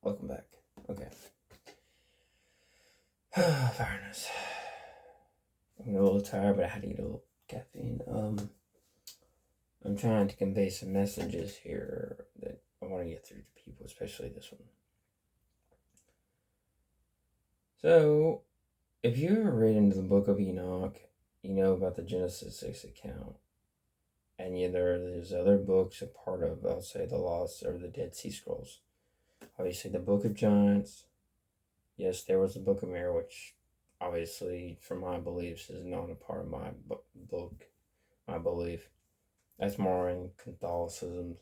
Welcome back. Okay. Very nice. I'm a little tired, but I had to eat a little caffeine. I'm trying to convey some messages here that I want to get through to people, especially this one. So, if you ever read into the book of Enoch, you know about the Genesis 6 account. And there's other books a part of, I'll say, the Lost or the Dead Sea Scrolls. Obviously, the Book of Giants. Yes, there was the Book of Mirror, which obviously, from my beliefs, is not a part of my book, my belief. That's more in Catholicism.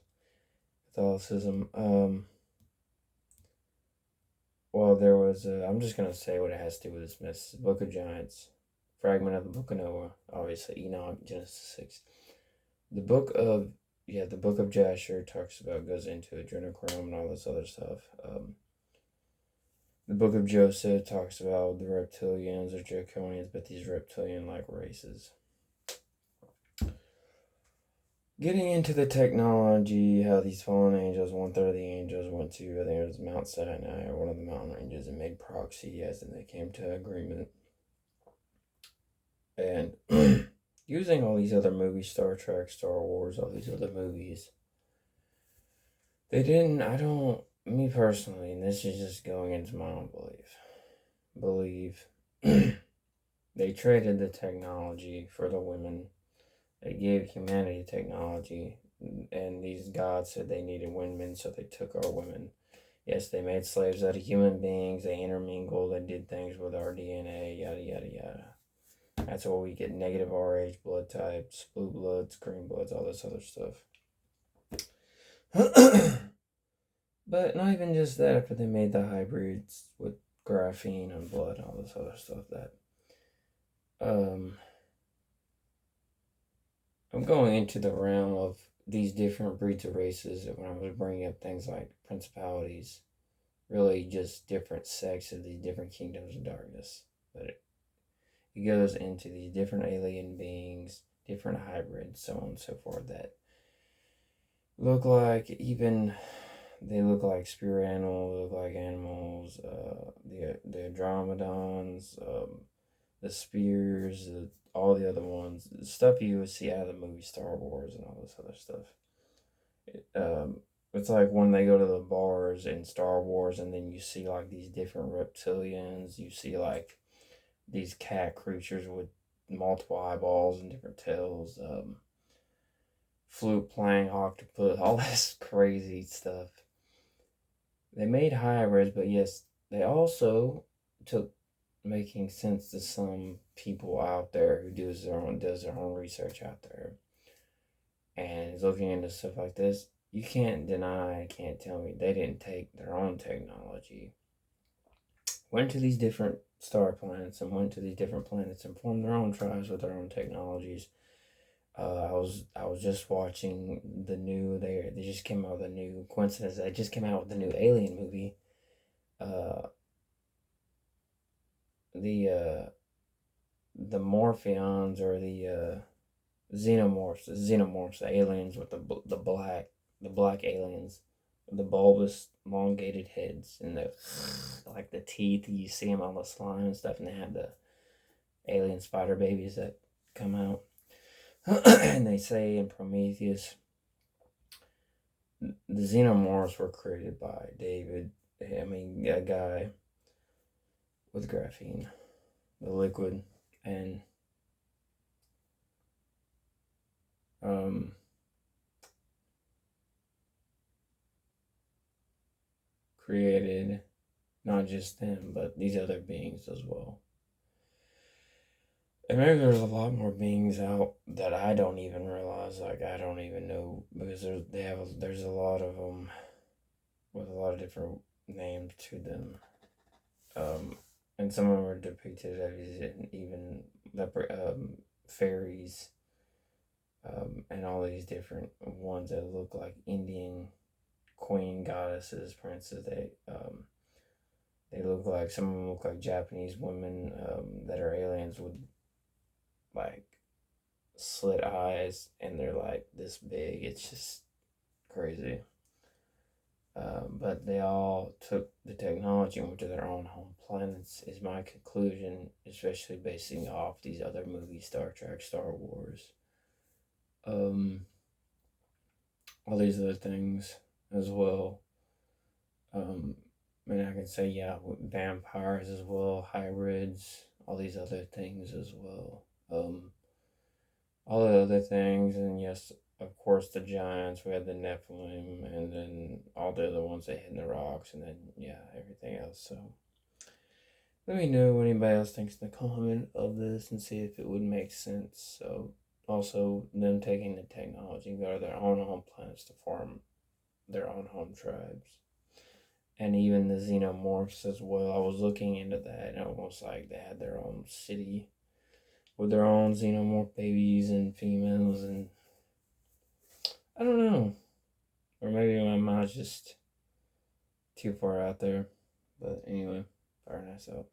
Well, there was. I'm just gonna say what it has to do with this mess. The Book of Giants, fragment of the Book of Noah, obviously Enoch, Genesis 6. The book of the Book of Jasher goes into adrenochrome and all this other stuff. The Book of Joseph talks about the reptilians or draconians, but these reptilian-like races. Getting into the technology, how these fallen angels, one-third of the angels went to, I think it was Mount Sinai or one of the mountain ranges and made proxies, and they came to agreement. And using all these other movies, Star Trek, Star Wars, all these other movies, me personally, and this is just going into my own believe they traded the technology for the women. They gave humanity technology, and these gods said they needed women, so they took our women. Yes, they made slaves out of human beings, they intermingled, they did things with our DNA, yada, yada, yada. That's why we get negative Rh blood types, blue bloods, green bloods, all this other stuff. But not even just that, but they made the hybrids with graphene and blood, all this other stuff that I'm going into the realm of these different breeds of races when I was bringing up things like principalities, really just different sects of these different kingdoms of darkness. But it goes into these different alien beings, different hybrids, so on and so forth, that look like they look like spirit animals, look like animals, the Andromedons, the spears, all the other ones, the stuff you would see out of the movie Star Wars and all this other stuff. It's like when they go to the bars in Star Wars and then you see like these different reptilians, you see like these cat creatures with multiple eyeballs and different tails, flute playing octopus, all this crazy stuff. They made hybrids, but yes, they also took making sense to some people out there who does their own research out there and is looking into stuff like this. You can't tell me they didn't take their own technology, went to these different star planets and went to these different planets and formed their own tribes with their own technologies. I was just watching the new they just came out with a new coincidence. They just came out with the new Alien movie. The the Morphions or the xenomorphs, the aliens with the black aliens, the bulbous, elongated heads and the like the teeth. You see them on the slime and stuff, and they have the alien spider babies that come out. And they say in Prometheus, the xenomorphs were created by a guy with graphene, the liquid, and created not just them, but these other beings as well. And maybe there's a lot more beings out that I don't even realize. Like I don't even know because there's a lot of them with a lot of different names to them. And some of them are depicted as even fairies, and all these different ones that look like Indian queen goddesses, princes. They look like some of them look like Japanese women that are aliens with like slit eyes, and they're like this big. It's just crazy. But they all took the technology and went to their own home planets, is my conclusion, especially basing off these other movies, Star Trek, Star Wars, um, all these other things as well. Um, and I can say, yeah, vampires as well, hybrids, all these other things as well. All the other things, and yes, of course, the giants. We had the Nephilim, and then all the other ones that hid in the rocks, and then yeah, everything else. So let me know what anybody else thinks in the comment of this, and see if it would make sense. So also them taking the technology and go to their own home planets to form their own home tribes, and even the xenomorphs as well. I was looking into that, and almost like they had their own city with their own xenomorph babies and females, and I don't know. Or maybe my mind's just too far out there. But anyway, fire nice out.